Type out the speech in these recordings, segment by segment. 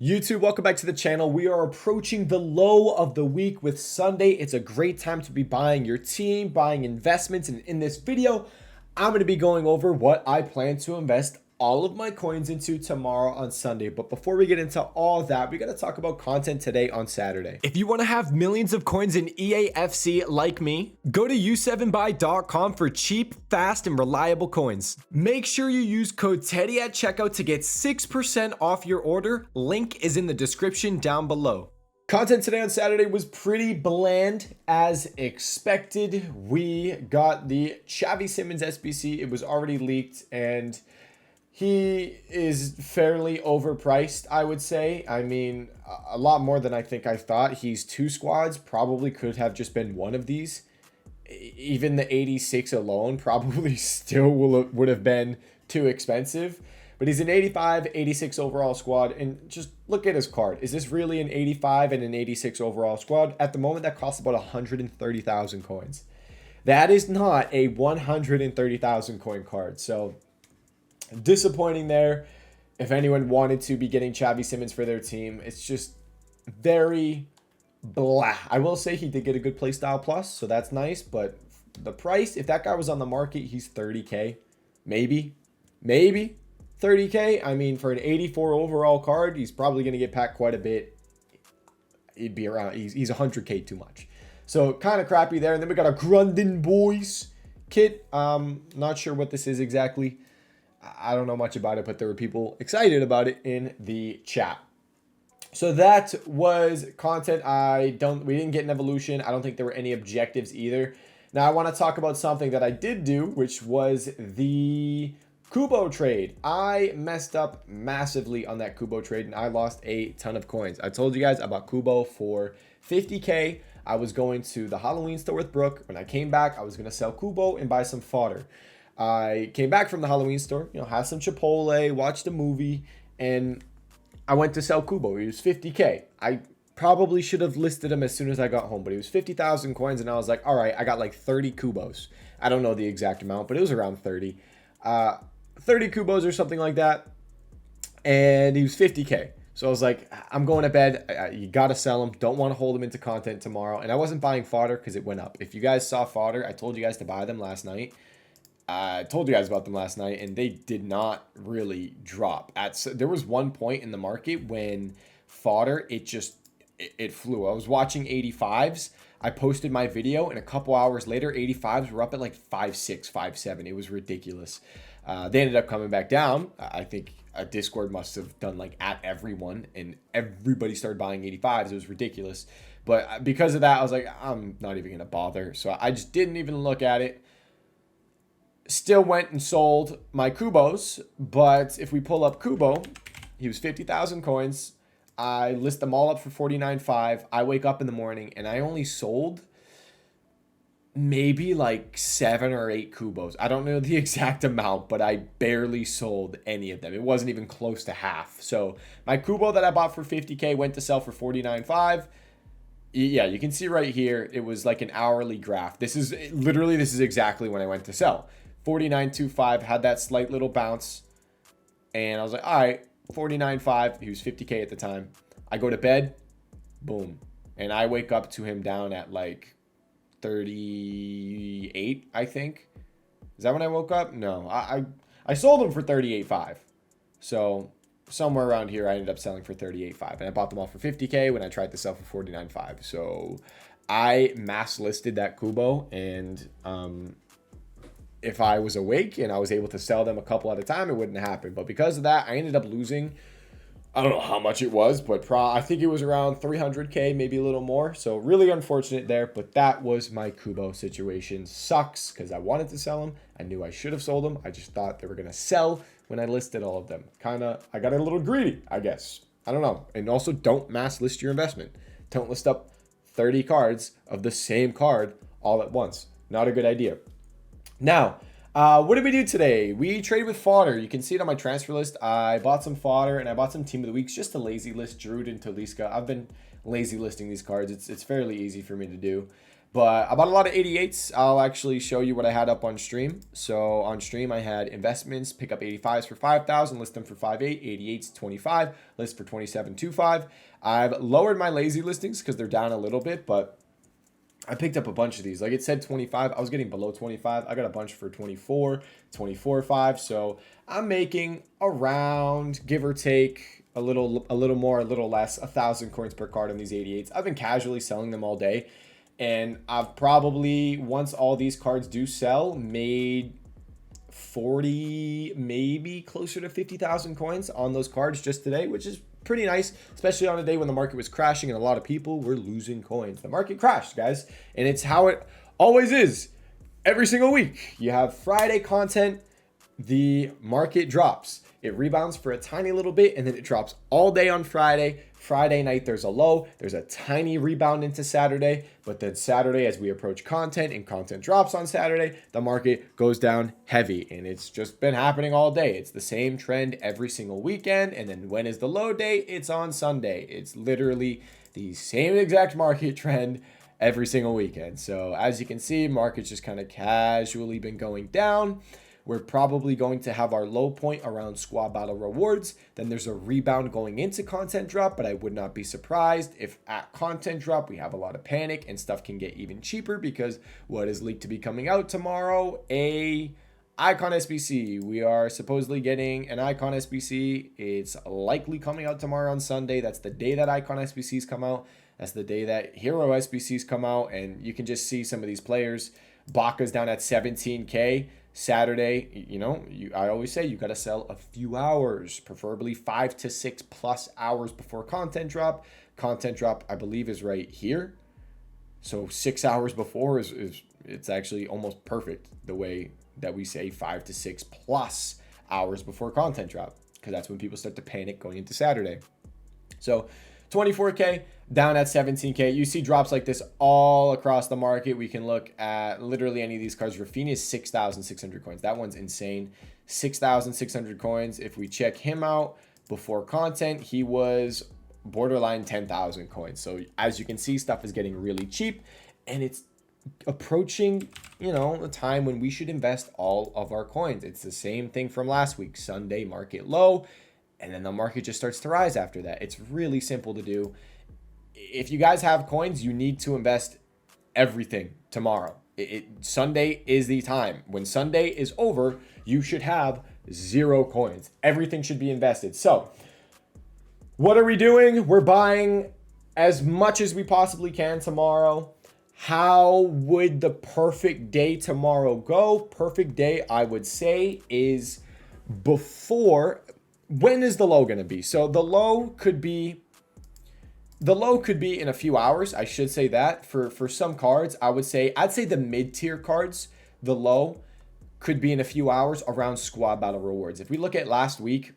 YouTube, welcome back to the channel. We are approaching the low of the week with Sunday. It's a great time to be buying your team, buying investments. And in this video, I'm going to be going over what I plan to invest all of my coins into tomorrow on Sunday. But before we get into all that, we got to talk about content today on Saturday. If you want to have millions of coins in eafc like me, go to u7buy.com for cheap, fast, and reliable coins. Make sure you use code TEDDY at checkout to get 6% off your order. Link is in the description down below. Content today on Saturday was pretty bland as expected. We got the Xavi Simons SBC. It was already leaked and he is fairly overpriced, I would say. I mean, a lot more than I think I thought. He's two squads, probably could have just been one of these. Even the 86 alone probably still would have been too expensive. But he's an 85, 86 overall squad. And just look at his card. Is this really an 85 and an 86 overall squad? At the moment, that costs about 130,000 coins. That is not a 130,000 coin card. So disappointing there. If anyone wanted to be getting Xavi Simons for their team, it's just very blah. I will say he did get a good playstyle plus, so that's nice. But the price, if that guy was on the market, he's 30K. Maybe 30K. I mean, for an 84 overall card, he's probably going to get packed quite a bit. He'd be around, he's 100K too much. So kind of crappy there. And then we got a Grundon Boys kit. Not sure what this is exactly. I don't know much about it, but there were people excited about it in the chat. So that was content. We didn't get an evolution. I don't think there were any objectives either. Now I want to talk about something that I did do, which was the Kubo trade. I messed up massively on that Kubo trade and I lost a ton of coins. I told you guys I bought Kubo for 50K. I was going to the Halloween store with Brooke. When I came back, I was going to sell Kubo and buy some fodder. I came back from the Halloween store, had some Chipotle, watched a movie, and I went to sell Kubo. He was 50K. I probably should have listed him as soon as I got home, but he was 50,000 coins, and I was like, all right, I got like 30 Kubos. I don't know the exact amount, but it was around 30. 30 Kubos or something like that, and he was 50K. So I was like, I'm going to bed. You got to sell him. Don't want to hold him into content tomorrow. And I wasn't buying fodder because it went up. If you guys saw fodder, I told you guys to buy them last night. I told you guys about them last night, and they did not really drop. There was one point in the market when fodder, it flew. I was watching 85s. I posted my video, and a couple hours later, 85s were up at like 5.6, 5.7. It was ridiculous. They ended up coming back down. I think Discord must have done like at everyone, and everybody started buying 85s. It was ridiculous. But because of that, I was like, I'm not even going to bother. So I just didn't even look at it. Still went and sold my Kubos, but if we pull up Kubo, he was 50,000 coins. I list them all up for 49.5. I wake up in the morning and I only sold maybe like 7 or 8 Kubos. I don't know the exact amount, but I barely sold any of them. It wasn't even close to half. So my Kubo that I bought for 50K went to sell for 49.5. Yeah, you can see right here, it was like an hourly graph. This is exactly when I went to sell. 49.25, had that slight little bounce, and I was like, all right, 49.5. He was 50K at the time. I go to bed, boom, and I wake up to him down at like 38, I think. Is that when I woke up? No, I sold him for 38.5. So somewhere around here, I ended up selling for 38.5, and I bought them all for 50K when I tried to sell for 49.5. So I mass listed that Kubo, and if I was awake and I was able to sell them a couple at a time, it wouldn't happen. But because of that, I ended up losing, I don't know how much it was, but I think it was around 300K, maybe a little more. So really unfortunate there, but that was my Kubo situation. Sucks because I wanted to sell them. I knew I should have sold them. I just thought they were going to sell when I listed all of them. I got a little greedy, I guess. I don't know. And also, don't mass list your investment. Don't list up 30 cards of the same card all at once. Not a good idea. Now, what did we do today? We traded with fodder. You can see it on my transfer list. I bought some fodder and I bought some team of the weeks, just a lazy list, Giroud and Talisca. I've been lazy listing these cards. It's fairly easy for me to do. But I bought a lot of 88s. I'll actually show you what I had up on stream. So on stream, I had investments, pick up 85s for 5,000, list them for 5.8, 88s 25, list for 27.25. I've lowered my lazy listings because they're down a little bit, but I picked up a bunch of these. Like it said 25. I was getting below 25. I got a bunch for 24, 24.5. So I'm making around, give or take, a little more, a little less, 1,000 coins per card on these 88s. I've been casually selling them all day. And I've probably, once all these cards do sell, made 40, maybe closer to 50,000 coins on those cards just today, which is pretty nice, especially on a day when the market was crashing and a lot of people were losing coins. The market crashed, guys, and it's how it always is every single week. You have Friday content, the market drops. It rebounds for a tiny little bit, and then it drops all day on Friday. Friday night, there's a low. There's a tiny rebound into Saturday. But then Saturday, as we approach content and content drops on Saturday, the market goes down heavy. And it's just been happening all day. It's the same trend every single weekend. And then when is the low day? It's on Sunday. It's literally the same exact market trend every single weekend. So as you can see, market's just kind of casually been going down. We're probably going to have our low point around squad battle rewards. Then there's a rebound going into content drop, but I would not be surprised if at content drop we have a lot of panic and stuff can get even cheaper because what is leaked to be coming out tomorrow? A Icon SBC. We are supposedly getting an Icon SBC. It's likely coming out tomorrow on Sunday. That's the day that Icon SBCs come out. That's the day that Hero SBCs come out, and you can just see some of these players. Baka's down at 17K. Saturday, I always say you got to sell a few hours, preferably 5 to 6 plus hours before content drop. Content drop, I believe, is right here. So 6 hours before is it's actually almost perfect the way that we say 5 to 6 plus hours before content drop, because that's when people start to panic going into Saturday. So 24K down at 17K. You see drops like this all across the market. We can look at literally any of these cards. Rafinha is 6,600 coins. That one's insane. 6,600 coins. If we check him out before content, he was borderline 10,000 coins. So as you can see, stuff is getting really cheap, and it's approaching, the time when we should invest all of our coins. It's the same thing from last week. Sunday market low, and then the market just starts to rise after that. It's really simple to do. If you guys have coins, you need to invest everything tomorrow. Sunday is the time. When Sunday is over, you should have 0 coins. Everything should be invested. So what are we doing? We're buying as much as we possibly can tomorrow. How would the perfect day tomorrow go? Perfect day, I would say, is before. When is the low going to be? So the low could be in a few hours. I should say that for some cards, I'd say the mid-tier cards, the low could be in a few hours around squad battle rewards. If we look at last week,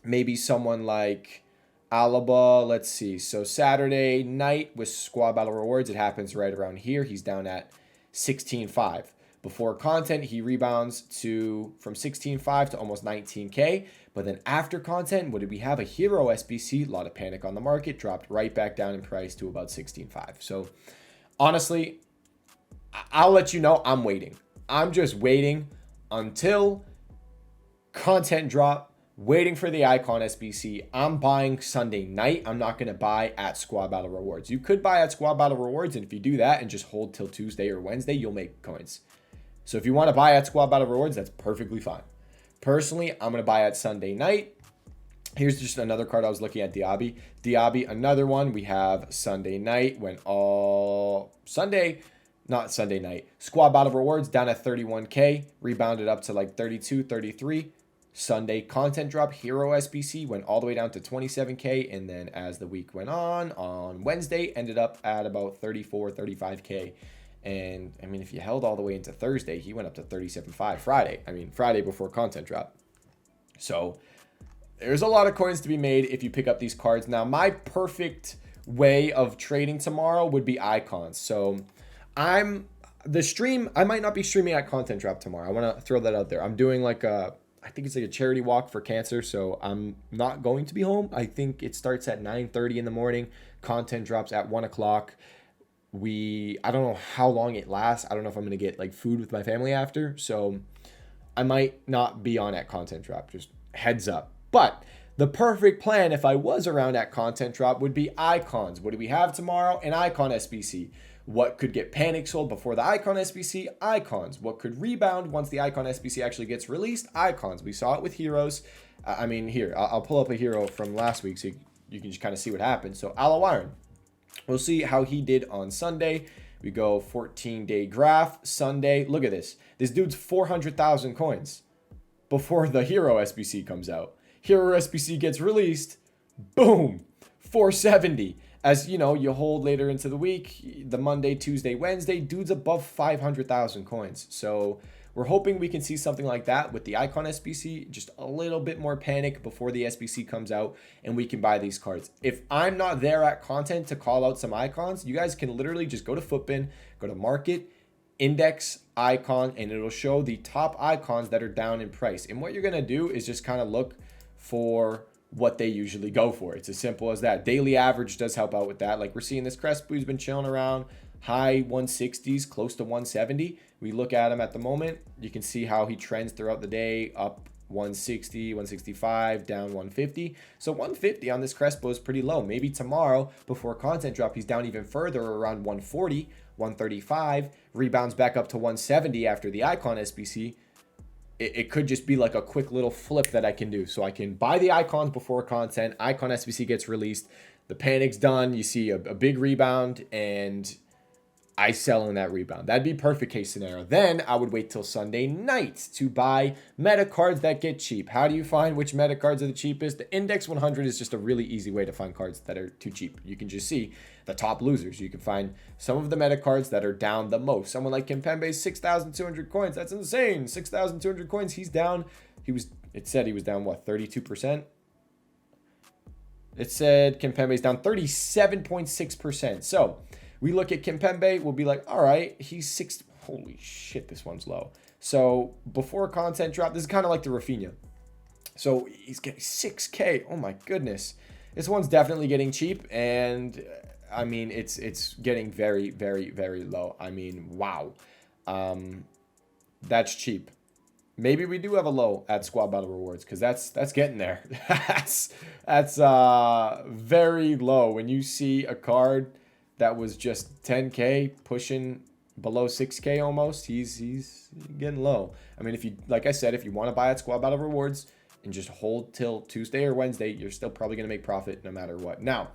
maybe someone like Alaba, let's see. So Saturday night with squad battle rewards, it happens right around here. He's down at 16.5. Before content, he rebounds from 16.5 to almost 19K. But then after content, what did we have? A Hero SBC, a lot of panic on the market, dropped right back down in price to about 16.5. So honestly, I'll let you know I'm waiting. I'm just waiting until content drop, waiting for the Icon SBC. I'm buying Sunday night. I'm not going to buy at Squad Battle Rewards. You could buy at Squad Battle Rewards, and if you do that and just hold till Tuesday or Wednesday, you'll make coins. So if you want to buy at Squad Battle Rewards, that's perfectly fine. Personally, I'm going to buy at Sunday night. Here's just another card I was looking at, Diaby. Diaby, another one. We have Sunday night when not Sunday night. Squad Battle Rewards down at 31K, rebounded up to like 32, 33. Sunday content drop, Hero SBC went all the way down to 27K, and then as the week went on Wednesday, ended up at about 34, 35K. And I mean, if you held all the way into Thursday, he went up to 37.5 Friday before content drop. So there's a lot of coins to be made if you pick up these cards. Now, my perfect way of trading tomorrow would be icons. So I might not be streaming at content drop tomorrow. I want to throw that out there. I'm doing I think it's like a charity walk for cancer. So I'm not going to be home. I think it starts at 9:30 in the morning. Content drops at 1 o'clock. I don't know how long it lasts. I don't know if I'm going to get like food with my family after. So I might not be on at content drop, just heads up. But the perfect plan, if I was around at content drop, would be icons. What do we have tomorrow? An icon SBC. What could get panic sold before the icon SBC? Icons. What could rebound once the icon SBC actually gets released? Icons. We saw it with heroes. I mean, here, I'll pull up a hero from last week so you can just kind of see what happened. So Alawiron. We'll see how he did on Sunday. We go 14-day graph. Sunday. Look at this. This dude's 400,000 coins before the hero SBC comes out. Hero SBC gets released. Boom. 470. As you know, you hold later into the week, the Monday, Tuesday, Wednesday, dude's above 500,000 coins. So we're hoping we can see something like that with the icon SBC, just a little bit more panic before the SBC comes out and we can buy these cards. If I'm not there at content to call out some icons, you guys can literally just go to Footbin, go to market, index icon, and it'll show the top icons that are down in price. And what you're going to do is just kind of look for what they usually go for. It's as simple as that. Daily average does help out with that. Like we're seeing this Crespo's been chilling around high 160s, close to 170. We look at him at the moment. You can see how he trends throughout the day, up 160, 165, down 150. So 150 on this Crespo is pretty low. Maybe tomorrow before content drop, he's down even further around 140, 135, rebounds back up to 170 after the icon SBC. It could just be like a quick little flip that I can do. So I can buy the icons before content. Icon SBC gets released. The panic's done. You see a big rebound and I sell in that rebound. That'd be perfect case scenario. Then I would wait till Sunday night to buy meta cards that get cheap. How do you find which meta cards are the cheapest? The Index 100 is just a really easy way to find cards that are too cheap. You can just see the top losers. You can find some of the meta cards that are down the most. Someone like Kimpembe's 6,200 coins. That's insane. 6,200 coins. He's down. It said he was down, what, 32%? It said Kimpembe's down 37.6%. So we look at Kimpembe, we'll be like, all right, he's six. Holy shit, this one's low. So before content drop, this is kind of like the Rafinha. So he's getting 6K. Oh my goodness. This one's definitely getting cheap. And I mean, it's getting very, very, very low. I mean, wow. That's cheap. Maybe we do have a low at Squad Battle Rewards because that's getting there. that's very low. When you see a card that was just 10K pushing below 6K almost, he's getting low. I mean, if you, like I said, if you want to buy at Squad Battle Rewards and just hold till Tuesday or Wednesday, you're still probably going to make profit no matter what. Now,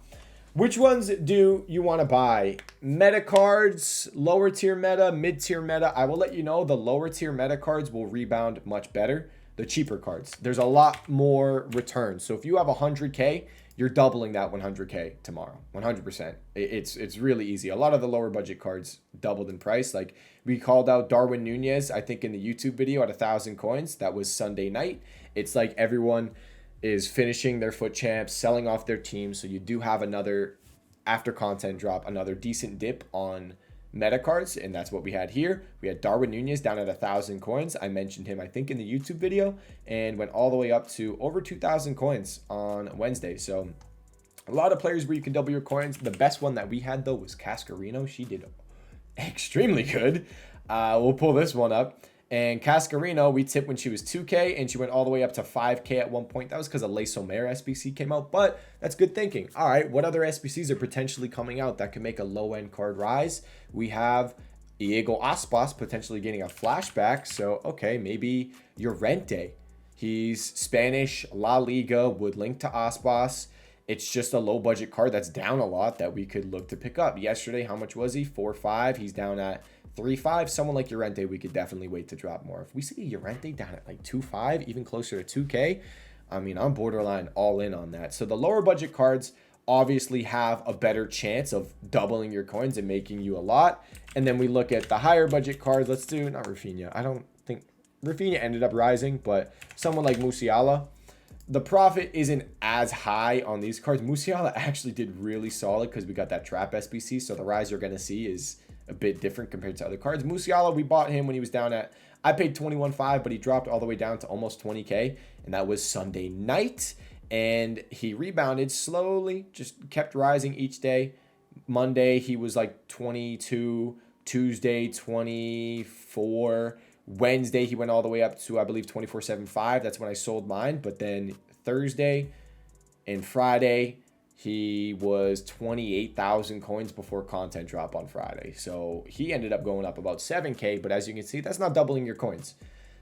which ones do you want to buy? Meta cards, lower tier meta, mid tier meta. I will let you know the lower tier meta cards will rebound much better. The cheaper cards, there's a lot more returns. So if you have 100K, you're doubling that 100K tomorrow, 100%. It's really easy. A lot of the lower budget cards doubled in price. Like we called out Darwin Nunez, I think in the YouTube video at 1,000 coins. That was Sunday night. It's like everyone is finishing their foot champs, selling off their teams. So you do have another, after content drop, another decent dip on meta cards, and that's what we had here. We had Darwin Nunez down at 1,000 coins. I mentioned him, I think, in the YouTube video, and went all the way up to over 2,000 coins on Wednesday. So a lot of players where you can double your coins. The best one that we had, though, was Cascarino. She did extremely good. We'll pull this one up. And Cascarino, we tipped when she was 2K, and she went all the way up to 5K at one point. That was because a Le Sommer SBC came out, but that's good thinking. All right, what other SBCs are potentially coming out that can make a low-end card rise? We have Diego Aspas potentially getting a flashback. So, okay, maybe Llorente. He's Spanish, La Liga, would link to Aspas. It's just a low-budget card that's down a lot that we could look to pick up. Yesterday, how much was he? 4.5. He's down at 3.5. Someone like Llorente, we could definitely wait to drop more. If we see Llorente down at like 2.5, even closer to 2K, I mean, I'm borderline all in on that. So the lower budget cards obviously have a better chance of doubling your coins and making you a lot. And then we look at the higher budget cards. Let's do, not Rafinha. I don't think Rafinha ended up rising, but someone like Musiala, the profit isn't as high on these cards. Musiala actually did really solid because we got that trap SBC. So the rise you're going to see is a bit different compared to other cards. Musiala, we bought him when he was down at, I paid 21.5, but he dropped all the way down to almost 20K. And that was Sunday night. And he rebounded slowly, just kept rising each day. Monday, he was like 22. Tuesday, 24. Wednesday, he went all the way up to, I believe, 24.75. That's when I sold mine. But then Thursday and Friday, he was 28,000 coins before content drop on Friday. So he ended up going up about 7K. But as you can see, that's not doubling your coins.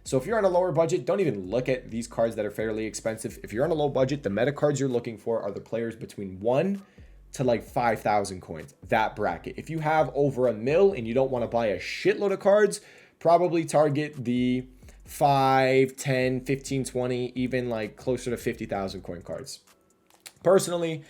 So if you're on a lower budget, don't even look at these cards that are fairly expensive. If you're on a low budget, the meta cards you're looking for are the players between 1 to like 5,000 coins, that bracket. If you have over $1 million and you don't want to buy a shitload of cards, probably target the 5, 10, 15, 20, even like closer to 50,000 coin cards. Personally,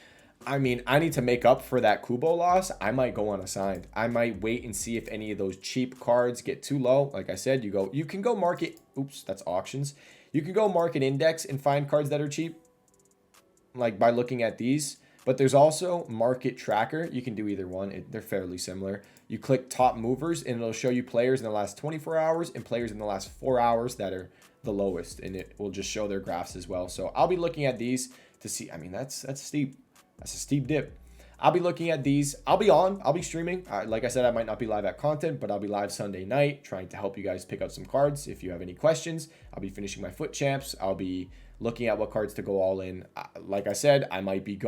I mean, I need to make up for that Kubo loss. I might go unassigned. I might wait and see if any of those cheap cards get too low. Like I said, you can go market, oops, that's auctions. You can go market index and find cards that are cheap, like by looking at these. But there's also market tracker. You can do either one. They're fairly similar. You click top movers and it'll show you players in the last 24 hours and players in the last 4 hours that are the lowest. And it will just show their graphs as well. So I'll be looking at these to see. I mean, that's steep. That's a steep dip. I'll be looking at these. I'll be streaming. Like I said, I might not be live at content, but I'll be live Sunday night trying to help you guys pick up some cards. If you have any questions, I'll be finishing my foot champs. I'll be looking at what cards to go all in. Like I said, I might be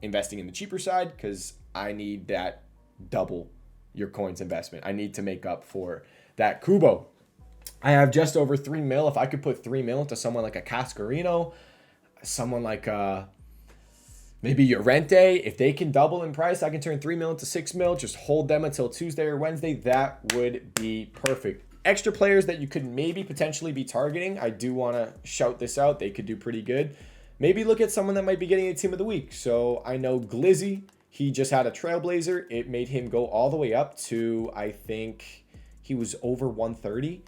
investing in the cheaper side because I need that double your coins investment. I need to make up for that Kubo. I have just over 3 mil. If I could put 3 mil into someone like a Cascarino, someone like maybe Llorente, if they can double in price, I can turn 3 mil into 6 mil. Just hold them until Tuesday or Wednesday. That would be perfect. Extra players that you could maybe potentially be targeting. I do want to shout this out. They could do pretty good. Maybe look at someone that might be getting a team of the week. So I know Glizzy, he just had a Trailblazer. It made him go all the way up to, I think he was over 130.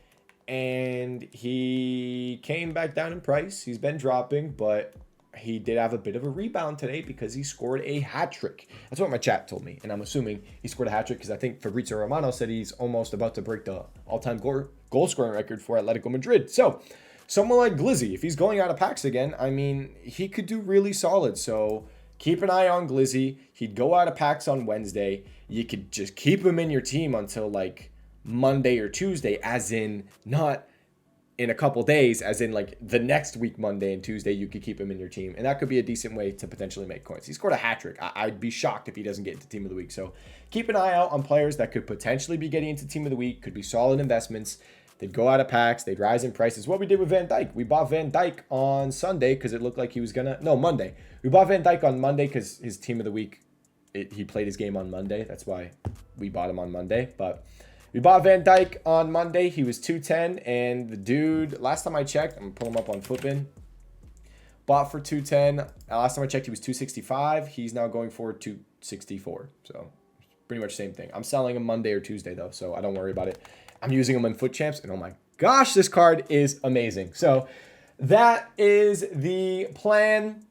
And he came back down in price. He's been dropping, but he did have a bit of a rebound today because he scored a hat trick. That's what my chat told me. And I'm assuming he scored a hat trick because I think Fabrizio Romano said he's almost about to break the all-time goal scoring record for Atletico Madrid. So someone like Glizzy, if he's going out of packs again, I mean, he could do really solid. So keep an eye on Glizzy. He'd go out of packs on Wednesday. You could just keep him in your team until like Monday or Tuesday, as in not in a couple days, as in like the next week, Monday and Tuesday, you could keep him in your team. And that could be a decent way to potentially make coins. He scored a hat trick. I'd be shocked if he doesn't get into team of the week. So keep an eye out on players that could potentially be getting into team of the week, could be solid investments. They'd go out of packs. They'd rise in prices. What we did with Van Dijk. We bought Van Dijk on Sunday because it looked like he was going to... No, Monday. We bought Van Dijk on Monday because his team of the week, he played his game on Monday. That's why we bought him on Monday. But we bought Van Dijk on Monday. He was 210. And the dude, last time I checked, I'm going to pull him up on Footbin. Bought for 210. Last time I checked, he was 265. He's now going for 264. So pretty much same thing. I'm selling him Monday or Tuesday, though, so I don't worry about it. I'm using them in foot champs, and oh my gosh, this card is amazing. So that is the plan.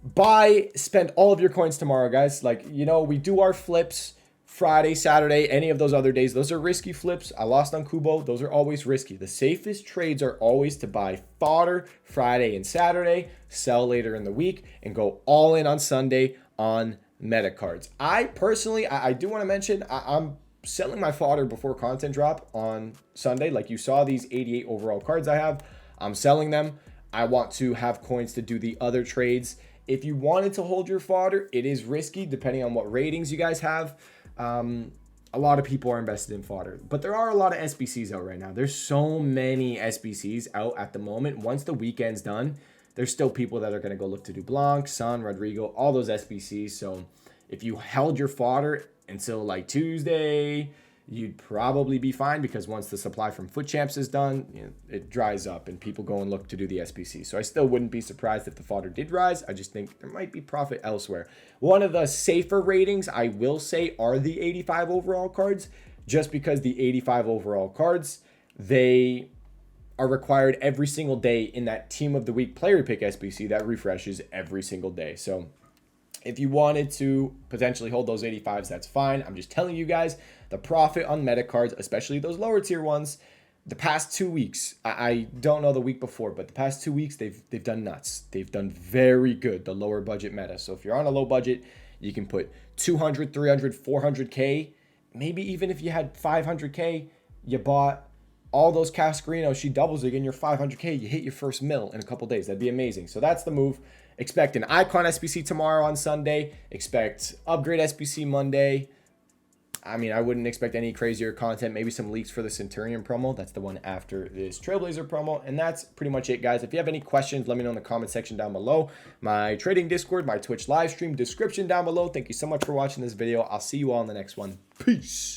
Buy, spend all of your coins tomorrow, guys. Like, you know, we do our flips Friday, Saturday, any of those other days. Those are risky flips. I lost on Kubo. Those are always risky. The safest trades are always to buy fodder Friday and Saturday, sell later in the week, and go all in on Sunday on meta cards. I personally, I do want to mention, I'm selling my fodder before content drop on Sunday. Like you saw these 88 overall cards I have. I'm selling them. I want to have coins to do the other trades. If you wanted to hold your fodder, it is risky depending on what ratings you guys have. A lot of people are invested in fodder, but there are a lot of SBCs out right now. There's so many SBCs out at the moment. Once the weekend's done, there's still people that are going to go look to do Blanc, Son, Rodrigo, all those SBCs. So if you held your fodder until like Tuesday, you'd probably be fine because once the supply from Foot Champs is done, you know, it dries up and people go and look to do the SBC. So I still wouldn't be surprised if the fodder did rise. I just think there might be profit elsewhere. One of the safer ratings I will say are the 85 overall cards, just because the 85 overall cards, they are required every single day in that team of the week player pick SBC that refreshes every single day. So if you wanted to potentially hold those 85s, that's fine. I'm just telling you guys, the profit on meta cards, especially those lower tier ones, The past 2 weeks, I don't know the week before, but the past 2 weeks they've done nuts. They've done very good, the lower budget meta. So if you're on a low budget, you can put 200, 300, 400k. Maybe even if you had 500k, you bought all those Cascarino, she doubles again, you're 500k, you hit your first mill in a couple days. That'd be amazing. So that's the move. Expect an Icon SBC tomorrow on Sunday. Expect Upgrade SBC Monday. I mean, I wouldn't expect any crazier content. Maybe some leaks for the Centurion promo. That's the one after this Trailblazer promo. And that's pretty much it, guys. If you have any questions, let me know in the comment section down below. My trading Discord, my Twitch live stream description down below. Thank you so much for watching this video. I'll see you all in the next one. Peace.